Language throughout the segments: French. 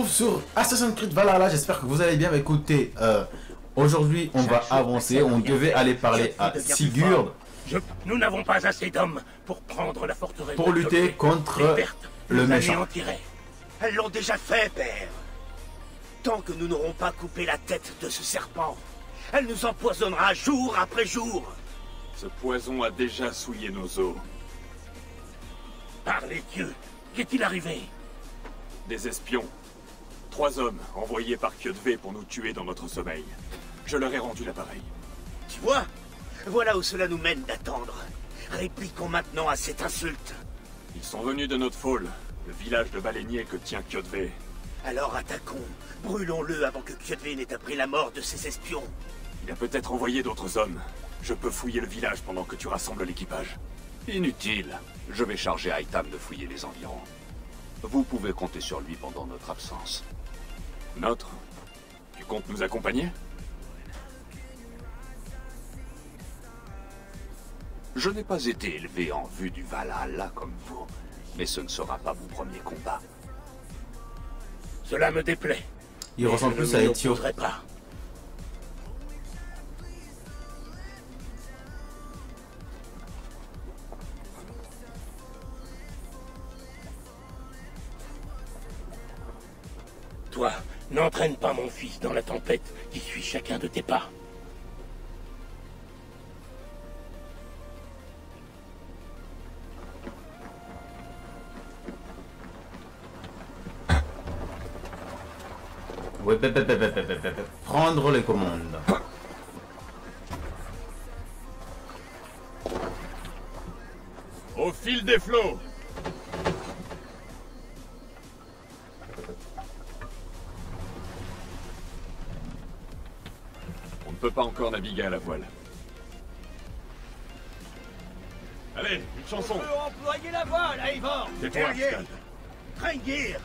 retrouve sur Assassin's Creed Valhalla, j'espère que vous allez bien. Écoutez, aujourd'hui on va avancer, on devait aller parler à Sigurd. Nous n'avons pas assez d'hommes pour prendre la forteresse. Pour lutter contre le méchant. Elles l'ont déjà fait, père. Tant que nous n'aurons pas coupé la tête de ce serpent, elle nous empoisonnera jour après jour. Ce poison a déjà souillé nos os. Par les dieux, qu'est-il arrivé? Des espions. 3 hommes envoyés par Kjödve pour nous tuer dans notre sommeil. Je leur ai rendu l'appareil. Tu vois? Voilà où cela nous mène d'attendre. Répliquons maintenant à cette insulte. Ils sont venus de notre Fall, le village de baleiniers que tient Kjödve. Alors attaquons. Brûlons-le avant que Kjödve n'ait appris la mort de ses espions. Il a peut-être envoyé d'autres hommes. Je peux fouiller le village pendant que tu rassembles l'équipage. Inutile. Je vais charger Aitam de fouiller les environs. Vous pouvez compter sur lui pendant notre absence. Notre? Tu comptes nous accompagner? Je n'ai pas été élevé en vue du Valhalla comme vous, mais ce ne sera pas mon premier combat. Cela me déplaît. Il ressemble plus à Ezio. Pas. Toi, n'entraîne pas mon fils dans la tempête qui suit chacun de tes pas. Ouais, prendre les commandes. Au fil des flots! On ne peut pas encore naviguer à la voile. Allez, une chanson! On peut employer la voile, Eivor! Tais-toi, Skald. Reingeir!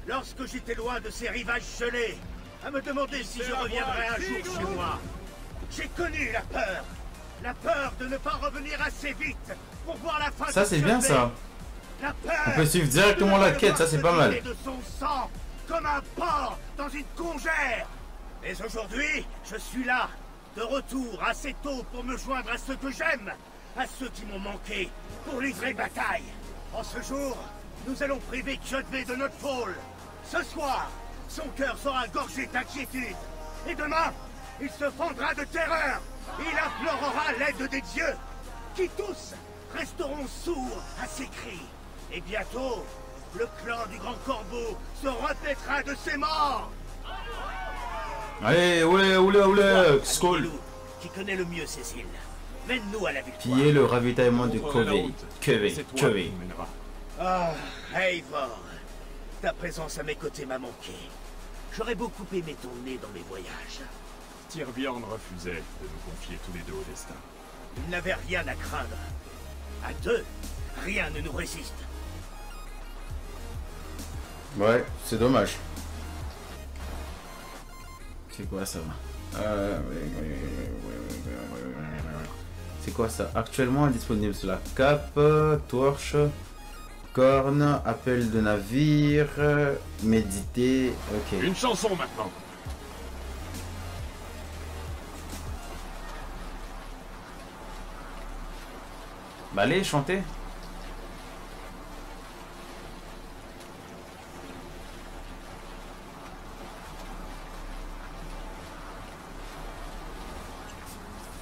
Lorsque j'étais loin de ces rivages gelés, à me demander si je reviendrais un jour chez moi, j'ai connu la peur. La peur de ne pas revenir assez vite pour voir la fin. Ça c'est bien ça. On peut suivre directement la quête, ça c'est pas mal. De son sang, comme un porc dans une congère. Mais aujourd'hui, je suis là, de retour assez tôt pour me joindre à ceux que j'aime, à ceux qui m'ont manqué, pour livrer bataille. En ce jour, nous allons priver Kjödve de notre Fall. Ce soir, son cœur sera gorgé d'inquiétude. Et demain, il se fendra de terreur. Il implorera l'aide des dieux, qui tous resteront sourds à ses cris. Et bientôt, le clan du Grand Corbeau se repaîtra de ses morts. Allez, oulé, Skull. Qui connaît le mieux ces îles. Mène-nous à la victoire. Piller le ravitaillement de Kjödve. Ah, Eivor, ta présence à mes côtés m'a manqué. J'aurais beaucoup aimé t'emmener dans mes voyages. Styrbjorn refusait de nous confier tous les deux au destin. Il n'avait rien à craindre. À deux, rien ne nous résiste. Ouais, c'est dommage. C'est quoi ça? C'est quoi ça? Actuellement disponible sur la cape, torche, corne, appel de navire, méditer, ok. Une chanson maintenant. Bah allez, chantez.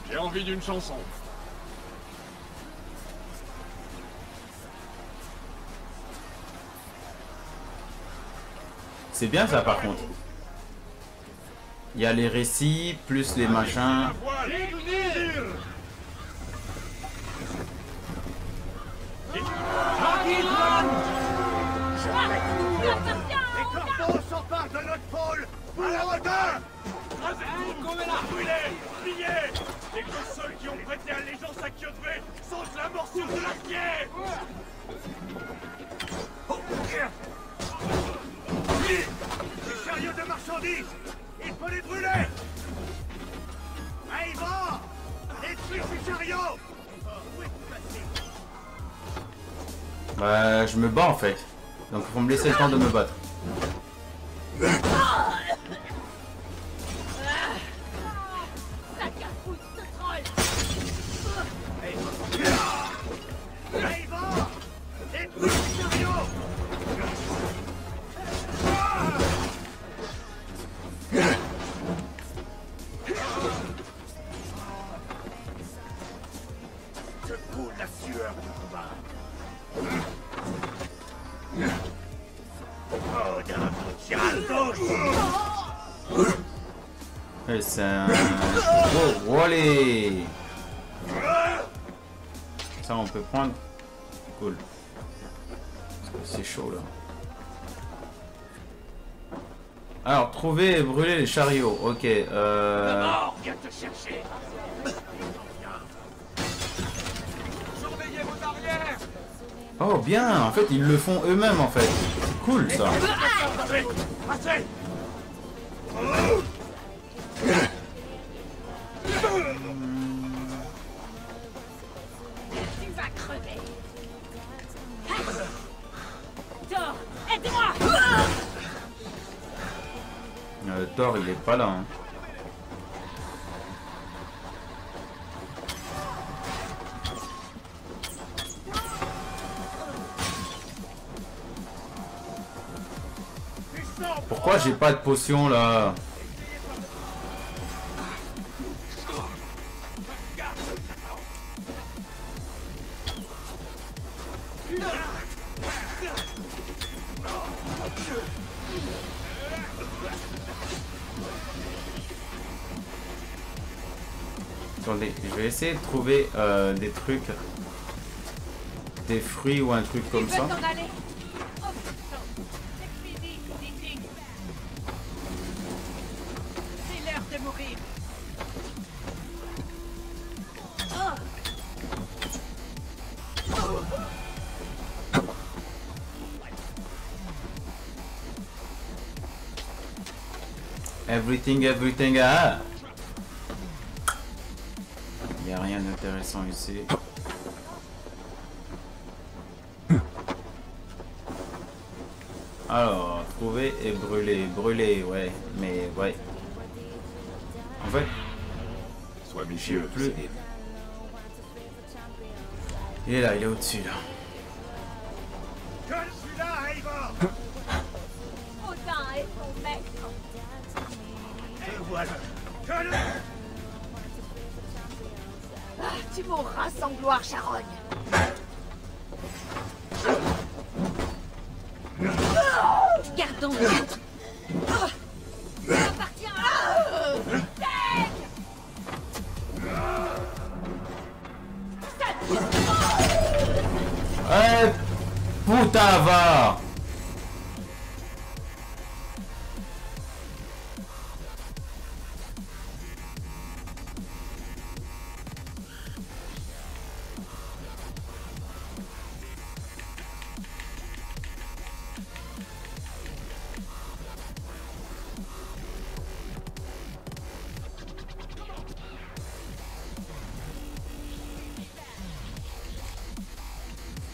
J'ai envie d'une chanson. C'est bien ça par contre. Il y a les récits, plus les machins. Les corbeaux s'emparent de notre pôle. À la hauteur. Brûlez! Pliez! Les seuls qui ont prêté allégeance à Kjödve sentent la morsure de la pierre! Les chariots de marchandises! Il faut les brûler! Eivor! Détruis ces chariots! Où est-il passé? Bah je me bats en fait. Donc il faut me laisser le temps de me battre. C'est un... Oh, allez. Ça on peut prendre. Cool. C'est chaud là. Alors, trouver et brûler les chariots. Ok. La mort vient te chercher. Surveillez vos arrières. Oh bien. En fait, ils le font eux-mêmes en fait. C'est cool ça. Passez. Tu vas crever. Thor, aide-moi. Thor, il est pas là. Hein. Pourquoi j'ai pas de potion là? Attendez, je vais essayer de trouver des trucs, des fruits ou un truc comme ça. C'est l'heure de mourir. Everything, ah! Il n'y a rien d'intéressant ici. Alors, trouver et brûler. Brûler, ouais, mais ouais. En fait, Sois méfieux. plus. Il est là, il est au-dessus là. Je suis là, Eivor. Odin est ton maître. Le voilà. Je le... Ah, tu mourras sans gloire, charogne. Gardons. Ça appartient à... Eh, putain, va!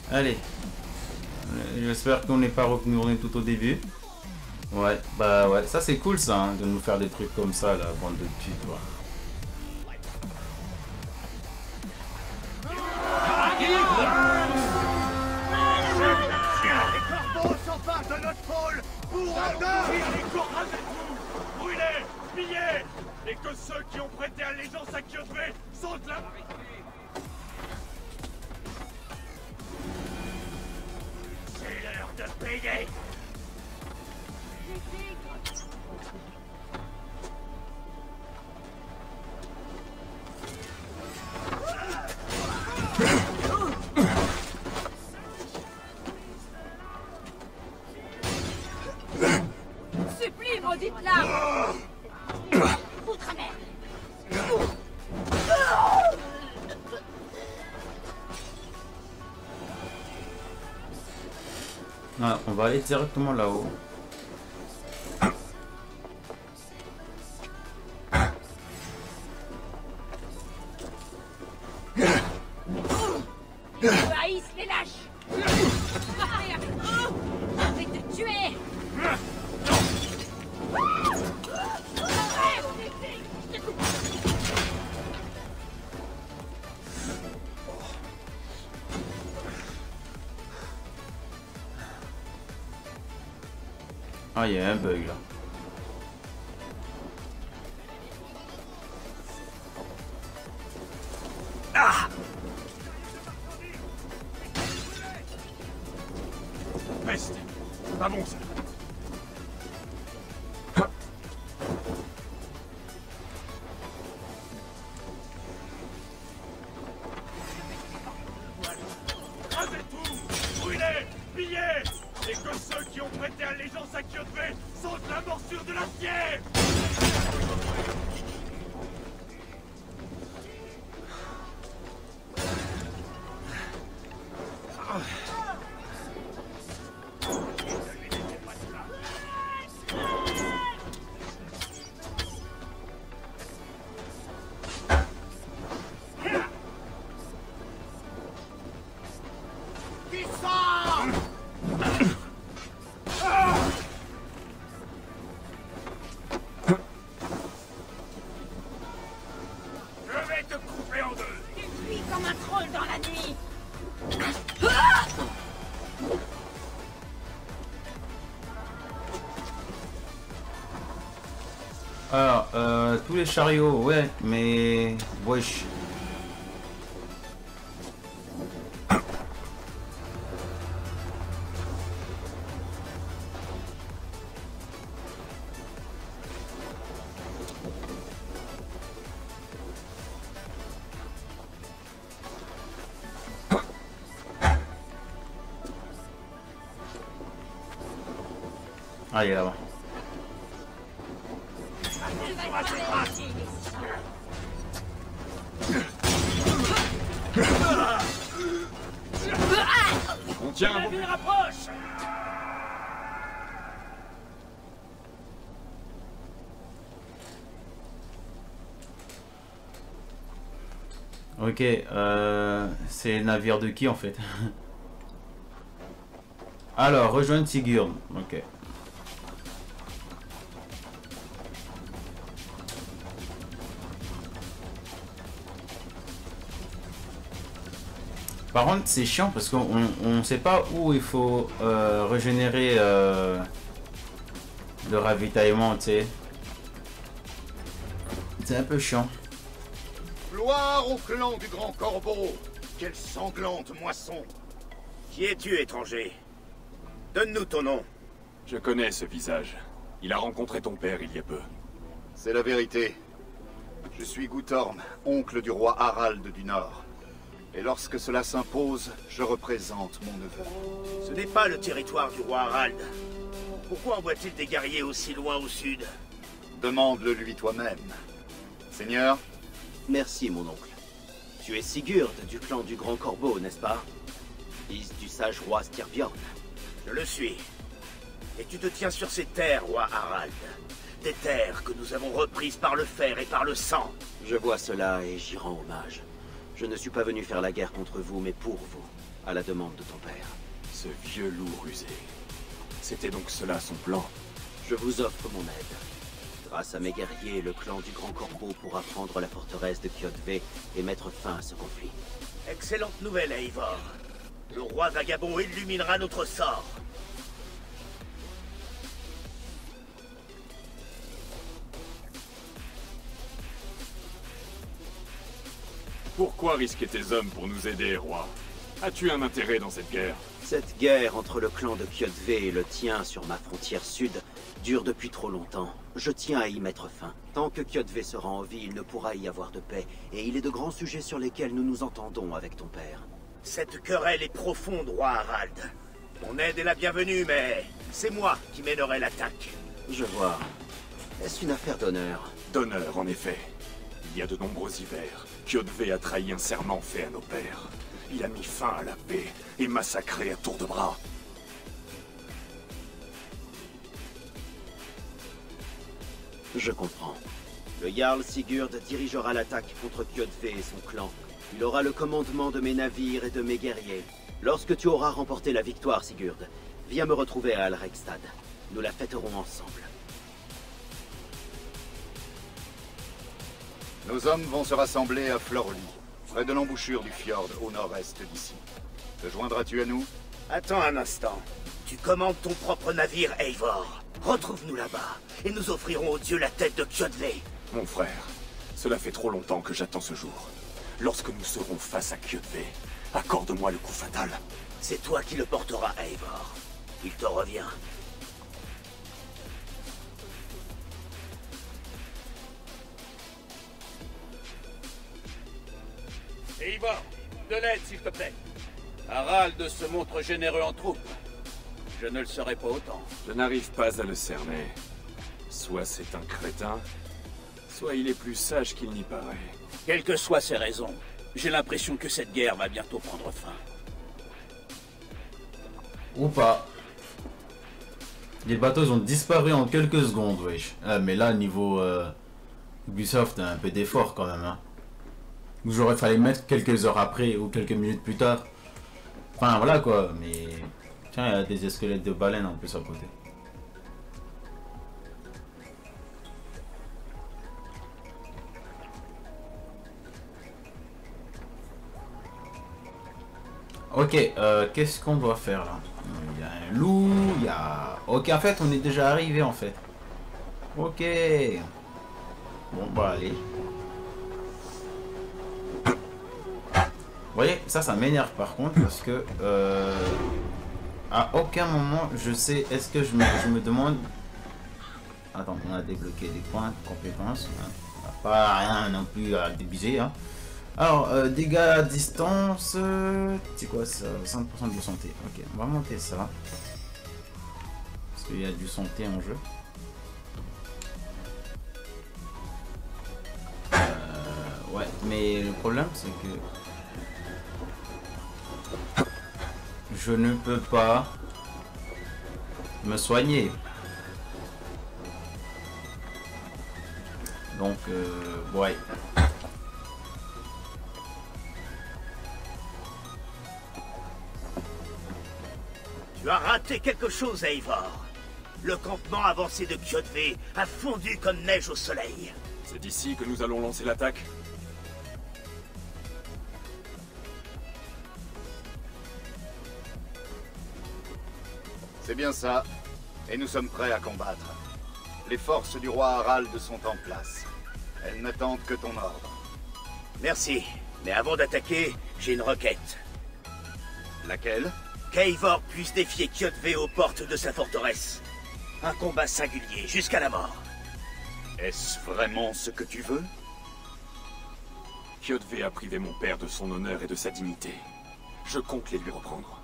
Allez. J'espère qu'on n'est pas retourné tout au début. Ouais, bah ouais, ça c'est cool ça, hein, de nous faire des trucs comme ça, la bande de tutoirs. Les corbeaux s'emparent de notre pôle pour Odin. Brûlez, pillez, et que ceux qui ont prêté allégeance à Kyoto sentent la... C'est l'heure de payer. Supplie, maudite larve. Outre-mer. Ah, on va aller directement là-haut. Je haïs les lâches. Arrête avec eux. Je vais te tuer. Ah, il y a un bug là. Ah! Peste! Pas bon ça! Rasez tout! Brûlez! Pillez! Et que ceux qui ont prêté allégeance à Kyotve sentent la morsure de l'acier! Comme un troll dans la nuit. Alors, tous les chariots, ouais, mais... Wesh. Ah, il est là-bas. On tient un bon... navire approche. Ok, c'est le navire de qui en fait? Alors, rejoindre Sigurd. Ok. Par contre, c'est chiant parce qu'on ne sait pas où il faut régénérer le ravitaillement, tu sais. C'est un peu chiant. Gloire au clan du Grand Corbeau. Quelle sanglante moisson. Qui es-tu, étranger? Donne-nous ton nom. Je connais ce visage. Il a rencontré ton père il y a peu. C'est la vérité. Je suis Guthorm, oncle du roi Harald du Nord. Et lorsque cela s'impose, je représente mon neveu. Ce n'est pas le territoire du roi Harald. Pourquoi envoie-t-il des guerriers aussi loin au sud? Demande-le lui toi-même. Seigneur, Merci, mon oncle. Tu es Sigurd du clan du Grand Corbeau, n'est-ce pas? Fils du sage roi Styrbjorn. Je le suis. Et tu te tiens sur ces terres, roi Harald. Des terres que nous avons reprises par le fer et par le sang. Je vois cela et j'y rends hommage. Je ne suis pas venu faire la guerre contre vous, mais pour vous, à la demande de ton père. Ce vieux loup rusé. C'était donc cela son plan. Je vous offre mon aide. Grâce à mes guerriers, le clan du Grand Corbeau pourra prendre la forteresse de Kyotve et mettre fin à ce conflit. Excellente nouvelle, Eivor. Le roi vagabond illuminera notre sort. Pourquoi risquer tes hommes pour nous aider, roi? As-tu un intérêt dans cette guerre? Cette guerre entre le clan de Kyotve et le tien sur ma frontière sud dure depuis trop longtemps. Je tiens à y mettre fin. Tant que Kyotve sera en vie, il ne pourra y avoir de paix. Et il est de grands sujets sur lesquels nous nous entendons avec ton père. Cette querelle est profonde, roi Harald. Mon aide est la bienvenue, mais c'est moi qui mènerai l'attaque. Je vois. Est-ce une affaire d'honneur? D'honneur, en effet. Il y a de nombreux hivers, Kyotve a trahi un serment fait à nos pères. Il a mis fin à la paix et massacré à tour de bras. Je comprends. Le Jarl Sigurd dirigera l'attaque contre Kyotve et son clan. Il aura le commandement de mes navires et de mes guerriers. Lorsque tu auras remporté la victoire, Sigurd, viens me retrouver à Alrekstad. Nous la fêterons ensemble. nos hommes vont se rassembler à Florly, près de l'embouchure du fjord au nord-est d'ici. Te joindras-tu à nous? Attends un instant. Tu commandes ton propre navire, Eivor. Retrouve-nous là-bas, et nous offrirons aux dieux la tête de Kyodve. Mon frère, cela fait trop longtemps que j'attends ce jour. Lorsque nous serons face à Kyodve, accorde-moi le coup fatal. C'est toi qui le porteras, Eivor. Il te revient. Eivor, de l'aide s'il te plaît. Harald se montre généreux en troupe. Je ne le serai pas autant. Je n'arrive pas à le cerner. Soit c'est un crétin, soit il est plus sage qu'il n'y paraît. Quelles que soient ses raisons, j'ai l'impression que cette guerre va bientôt prendre fin. Ou pas. Les bateaux ont disparu en quelques secondes, wesh. Ah, mais là, niveau Ubisoft, un peu d'effort quand même. Hein. J'aurais fallu mettre quelques heures après ou quelques minutes plus tard. Enfin, voilà quoi, mais... Tiens, il y a des squelettes de baleines en plus à côté. Ok, qu'est-ce qu'on doit faire là? Il y a un loup, il y a... Ok, en fait, on est déjà arrivé en fait. Ok. Bon, bah allez. Vous voyez, ça m'énerve par contre parce que... à aucun moment, je sais, est-ce que je me demande... Attends, on a débloqué des points de compétences. Hein. On n'a pas rien non plus à débiser, hein. Alors, dégâts à distance, c'est quoi ça? 5% de santé. Ok, on va monter ça. Parce qu'il y a du santé en jeu. Ouais, mais le problème c'est que je ne peux pas me soigner. Donc, ouais. Tu as raté quelque chose, Eivor. Le campement avancé de Kyodve a fondu comme neige au soleil. C'est d'ici que nous allons lancer l'attaque. C'est bien ça. Et nous sommes prêts à combattre. Les forces du roi Harald sont en place. Elles n'attendent que ton ordre. Merci. Mais avant d'attaquer, j'ai une requête. Laquelle? Qu'Eivor puisse défier Kyodve aux portes de sa forteresse. Un combat singulier, jusqu'à la mort. Est-ce vraiment ce que tu veux? Kyodve a privé mon père de son honneur et de sa dignité. Je compte les lui reprendre.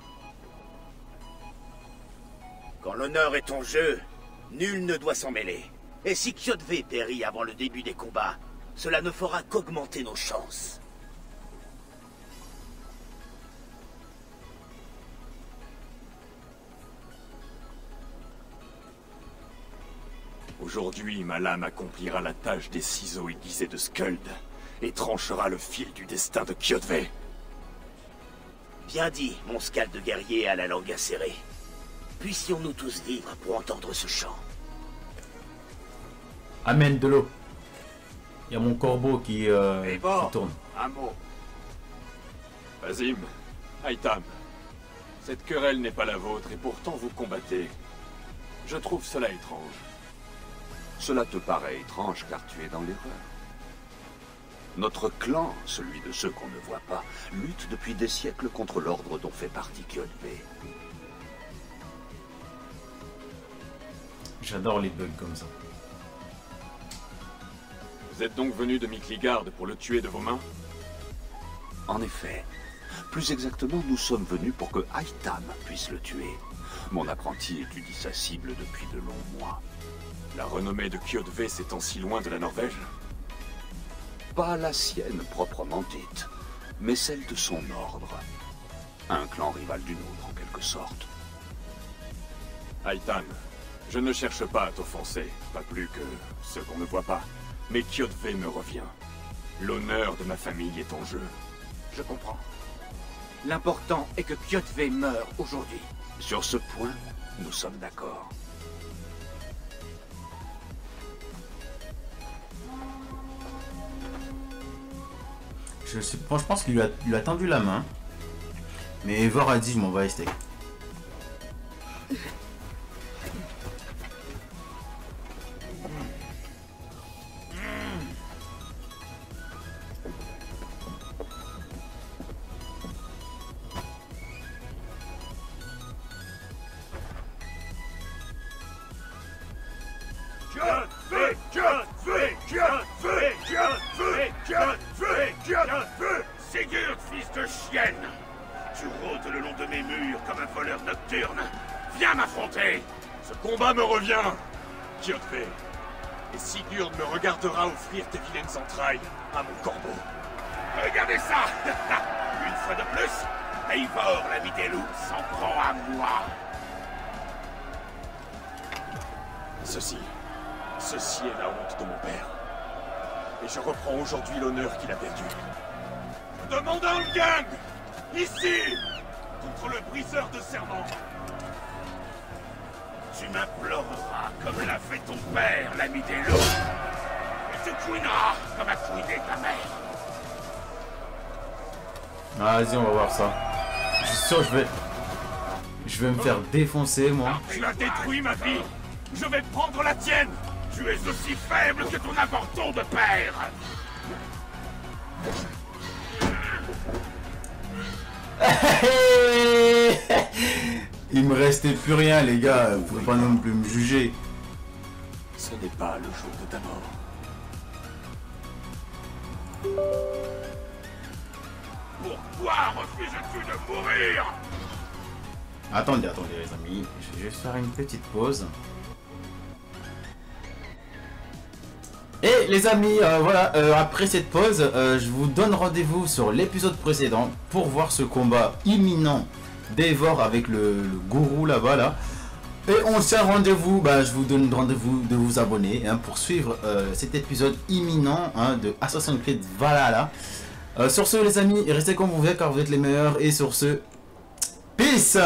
Quand l'honneur est en jeu, nul ne doit s'en mêler. Et si Kyodve périt avant le début des combats, cela ne fera qu'augmenter nos chances. Aujourd'hui, ma lame accomplira la tâche des ciseaux aiguisés de Skuld et tranchera le fil du destin de Kyodve. Bien dit, mon scalp de guerrier à la langue acérée. Puissions-nous tous vivre pour entendre ce chant. Amène de l'eau. Il y a mon corbeau qui tourne. Un mot. Azim, Aitam, cette querelle n'est pas la vôtre et pourtant vous combattez. Je trouve cela étrange. Cela te paraît étrange car tu es dans l'erreur. Notre clan, celui de ceux qu'on ne voit pas, lutte depuis des siècles contre l'ordre dont fait partie Kyodve. J'adore les bugs comme ça. Vous êtes donc venu de Mikligard pour le tuer de vos mains? En effet. Plus exactement, nous sommes venus pour que Aitam puisse le tuer. Mon apprenti étudie sa cible depuis de longs mois. La renommée de Kyodve s'étend si loin de la Norvège? Pas la sienne proprement dite, mais celle de son ordre. Un clan rival du nôtre, en quelque sorte. Aitan, je ne cherche pas à t'offenser, pas plus que ce qu'on ne voit pas. Mais Kyodve me revient. L'honneur de ma famille est en jeu. Je comprends. L'important est que Kyodve meure aujourd'hui. Sur ce point, nous sommes d'accord. Je pense qu'il lui a tendu la main. Mais Eivor a dit je m'en vais les steaks. combat me revient, Kjotve. Et Sigurd me regardera offrir tes vilaines entrailles à mon corbeau. Regardez ça. Une fois de plus, Eivor, l'ami des loups, s'en prend à moi. Ceci est la honte de mon père. Et je reprends aujourd'hui l'honneur qu'il a perdu. Je demande un gang, ici, contre le briseur de serment. Tu m'imploreras comme l'a fait ton père, l'ami des loups. Et tu couineras comme a couiné ta mère. Ah, vas-y, on va voir ça. Je suis sûr que je vais me faire défoncer, moi. Tu as détruit ma vie. Je vais prendre la tienne. Tu es aussi faible que ton avorton de père. Il me restait plus rien, les gars. Vous pouvez pas non plus me juger. Ce n'est pas le jour de ta mort. Pourquoi refuses-tu de mourir? Attendez, les amis. Je vais juste faire une petite pause. Et les amis, voilà, après cette pause, je vous donne rendez-vous sur l'épisode précédent pour voir ce combat imminent d'Eivor avec le gourou là-bas là. Et on se tient rendez-vous, je vous donne rendez-vous de vous abonner pour suivre cet épisode imminent de Assassin's Creed Valhalla. Sur ce les amis, restez comme vous êtes car vous êtes les meilleurs et sur ce, peace!